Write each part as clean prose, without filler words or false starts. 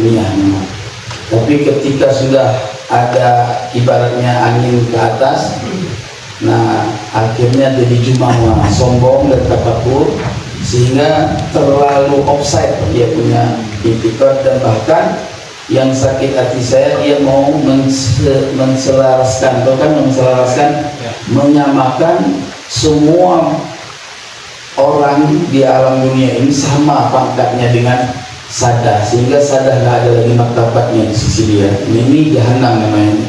ilmiah memang. Tapi ketika sudah ada ibaratnya angin ke atas, nah akhirnya jadi jumawa, sombong dan takabur, sehingga terlalu offside dia punya itikad. Dan bahkan yang sakit hati saya, dia mau menselaraskan, menyamakan semua orang di alam dunia ini sama pangkatnya dengan Sadah, sehingga Sadah nggak ada lagi martabatnya di sisi dia. Ini jahanam namanya.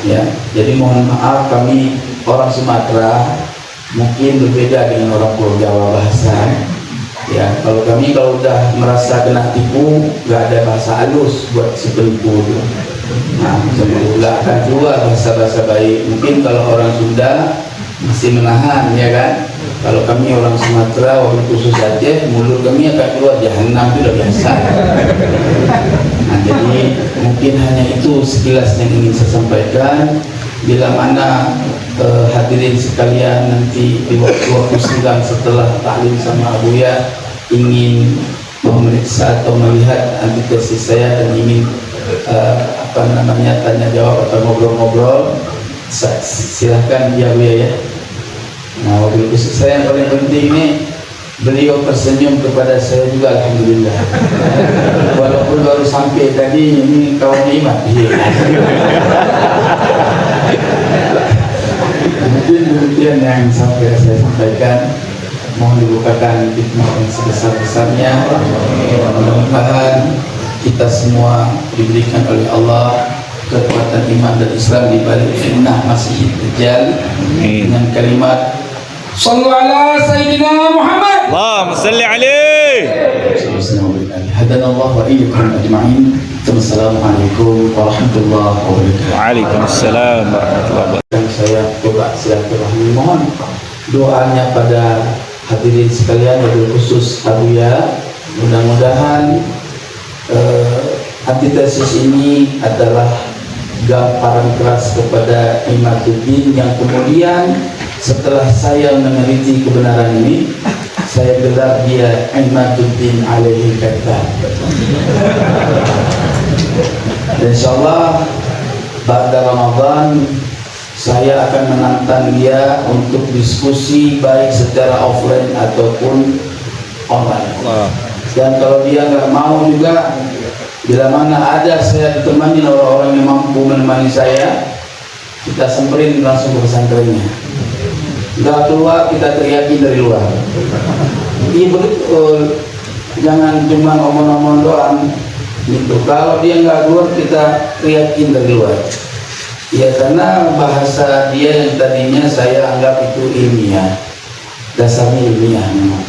Ya, jadi mohon maaf, kami orang Sumatera mungkin berbeda dengan orang Pulau Jawa bahasa. Ya, kalau kami kalau udah merasa kena tipu, nggak ada bahasa halus buat si penipu itu. Nah, menggunakan juga bahasa-bahasa baik. Mungkin kalau orang Sunda masih menahan, ya kan? Kalau kami orang Sumatera, orang khusus Aceh, mulut kami akan keluar jahanam, itu udah biasa. Nah, jadi mungkin hanya itu sekilas yang ingin saya sampaikan. Bila mana hadirin sekalian nanti di waktu-waktu sidang setelah taklim sama Abuya ingin memeriksa atau melihat antitesis saya dan ingin tanya jawab atau ngobrol-ngobrol, silahkan ya Abuya ya. Nah, wabil khusus saya yang paling penting ini, beliau tersenyum kepada saya juga, alhamdulillah. Walaupun baru sampai tadi, ini kawan iman. Mungkin demikian yang sampai saya sampaikan. Mohon dibukakan hikmah yang sebesar-besarnya. Mudah-mudahan kita semua diberikan oleh Allah kekuatan iman dan Islam di balik fitnah Masih Dajjal dengan kalimat Sallu ala Sayyidina Muhammad. Allahumma salli alaihi. Hadanallahu wa iyyakum ajma'in. Wassalamualaikum warahmatullahi wabarakatuh. Waalaikumsalam warahmatullahi wabarakatuh. Dan saya coba silaturahmi, mohon doanya pada hadirin sekalian, wabil khusus Abuya. Mudah-mudahan antitesis ini adalah gamparan keras kepada Imaduddin yang kemudian setelah saya meneliti kebenaran ini, saya gelar dia Imaduddin alaihi kadzdzab. Dan insyaallah pada Ramadan saya akan menantang dia untuk diskusi baik secara offline ataupun online. Dan kalau dia nggak mau juga, bila mana ada saya ditemani orang-orang yang mampu menemani saya, kita semperin langsung ke pesantrennya. Nggak keluar, kita teriakin dari luar. Iya betul, jangan cuma ngomong-ngomong doang gitu. Kalau dia nggak keluar, kita teriakin dari luar. Ya, karena bahasa dia yang tadinya saya anggap itu ilmiah, dasarnya ilmiah memang.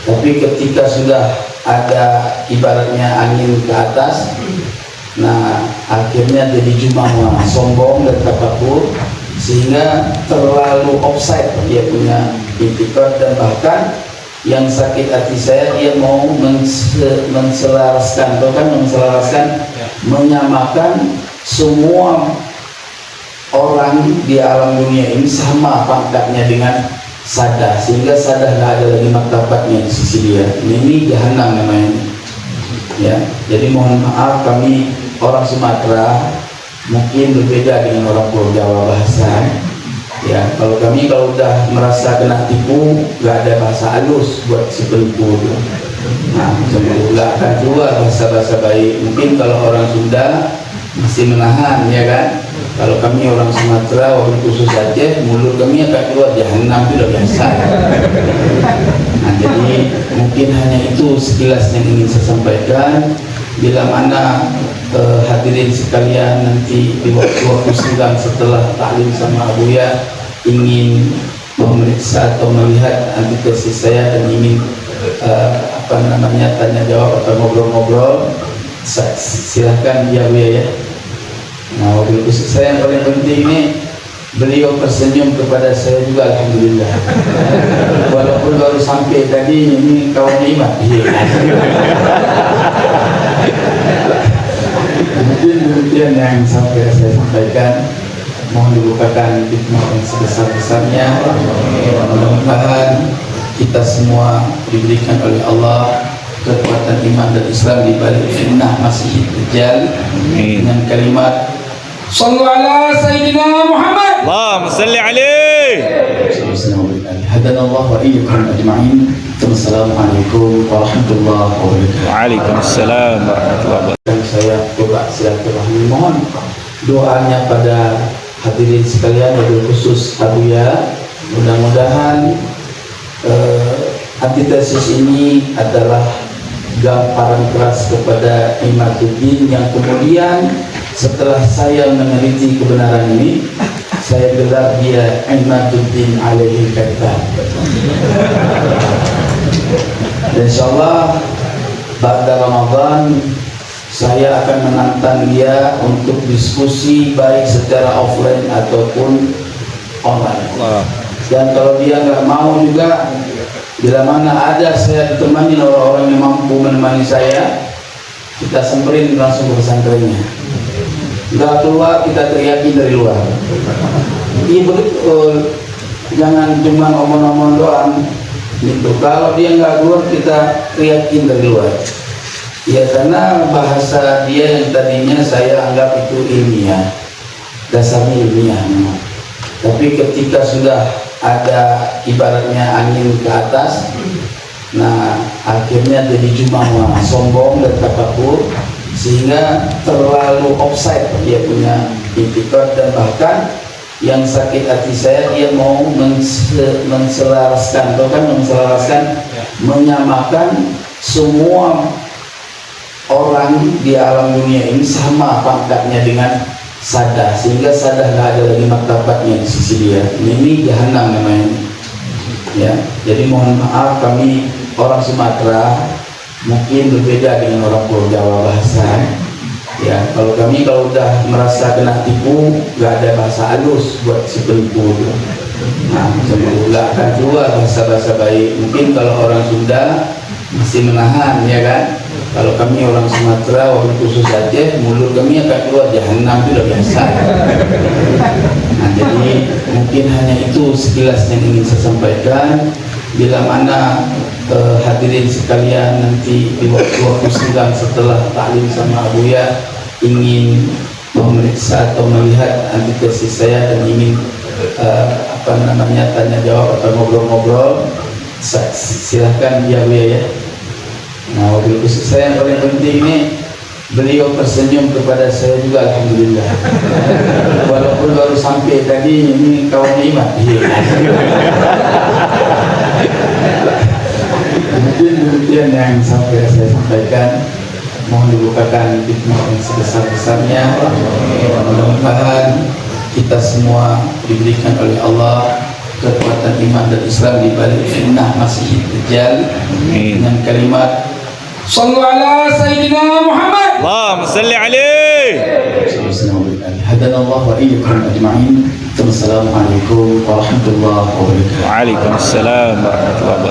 Tapi ketika sudah ada ibaratnya angin ke atas, nah akhirnya jadi jumawa, sombong dan takabur, sehingga terlalu offside dia punya itikad. Dan bahkan yang sakit hati saya, dia mau menselaraskan, menyamakan semua orang di alam dunia ini sama pangkatnya dengan Sadah, sehingga Sadah nggak ada lagi martabatnya di sisi dia. Ini jahanam namanya. Ya, jadi mohon maaf, kami orang Sumatera mungkin berbeda dengan orang Pulau Jawa bahasa. Ya, kalau kami kalau udah merasa kena tipu, nggak ada bahasa halus buat si penipu itu. Nah, menggunakan juga bahasa-bahasa baik. Mungkin kalau orang Sunda masih menahan, ya kan? Kalau kami orang Sumatera, orang khusus Aceh, mulut kami akan keluar jahanam, itu udah biasa. Nah, jadi mungkin hanya itu sekilas yang ingin saya sampaikan. Bila mana hadirin sekalian nanti di waktu-waktu sidang setelah taklim sama Abuya ingin memeriksa atau melihat antitesis saya dan ingin tanya jawab atau ngobrol-ngobrol, silahkan ya Abuya ya. Nah, wabil khusus saya yang paling penting ini, beliau tersenyum kepada saya juga, alhamdulillah. Walaupun baru sampai tadi, ini kawan iman. Mungkin demikian yang sampai saya sampaikan. Mohon dibukakan hikmah yang sebesar-besarnya. Mudah-mudahan kita semua diberikan oleh Allah kekuatan iman dan Islam di balik fitnah Masih Dajjal dengan kalimat Sallu ala Sayyidina Muhammad. Allahumma salli alaihi. Hadanallahu wa iyyakum ajma'in. Assalamualaikum warahmatullahi wabarakatuh. Waalaikumsalam warahmatullahi wabarakatuh. Dan saya coba silaturahmi, mohon doanya pada hadirin sekalian, wabil khusus Abuya. Mudah-mudahan antitesis ini adalah gamparan keras kepada Imaduddin yang kemudian setelah saya meneliti kebenaran ini, saya gelar dia Imaduddin alaihi kadzdzab. Dan insyaallah pada Ramadan saya akan menantang dia untuk diskusi baik secara offline ataupun online. Dan kalau dia nggak mau juga, bila mana ada saya ditemani orang-orang yang mampu menemani saya, kita samperin langsung ke pesantrennya. Nggak keluar, kita teriakin dari luar. Iya betul, jangan cuma omong-omong doang gitu. Kalau dia nggak keluar, kita teriakin dari luar. Ya karena bahasa dia yang tadinya saya anggap itu ilmiah, dasarnya ilmiah memang. Tapi ketika sudah ada ibaratnya angin ke atas, nah akhirnya jadi jumawa, sombong dan takabur, sehingga terlalu offside dia punya itikad. Dan bahkan yang sakit hati saya, dia mau menselaraskan, menyamakan semua orang di alam dunia ini sama pangkatnya dengan Sadah, sehingga Sadah nggak ada lagi martabatnya di sisi dia. Ini jahanam namanya. Ya, jadi mohon maaf, kami orang Sumatera mungkin berbeda dengan orang Pulau Jawa bahasa. Ya, kalau kami kalau udah merasa kena tipu, nggak ada bahasa halus buat si penipu itu. Nah, nggak akan keluar bahasa-bahasa baik. Mungkin kalau orang Sunda masih menahan, ya kan? Kalau kami orang Sumatera, wabil khusus Aceh, mulut kami akan keluar jahanam, itu udah biasa. Nah, jadi mungkin hanya itu sekilas yang ingin saya sampaikan. Bila mana hadirin sekalian nanti di waktu-waktu sedang setelah taklim sama Abuya ingin memeriksa atau melihat antitesis saya dan ingin tanya jawab atau ngobrol-ngobrol, silahkan ya Abuya ya. Nah, wabil khusus saya yang paling penting ini, beliau tersenyum kepada saya juga, alhamdulillah. Walaupun baru sampai tadi, ini kawan iman. Mungkin demikian yang sampai saya sampaikan. Mohon dibukakan hikmah yang sebesar-besarnya. Mudah-mudahan kita semua diberikan oleh Allah kekuatan iman dan Islam di balik fitnah Masih Dajjal dengan kalimat Sallu ala Sayyidina Muhammad. Allahumma salli alaihi. Hadanallahu wa iyyakum ajma'in. Assalamualaikum warahmatullahi wabarakatuh. Waalaikumsalam warahmatullahi wabarakatuh.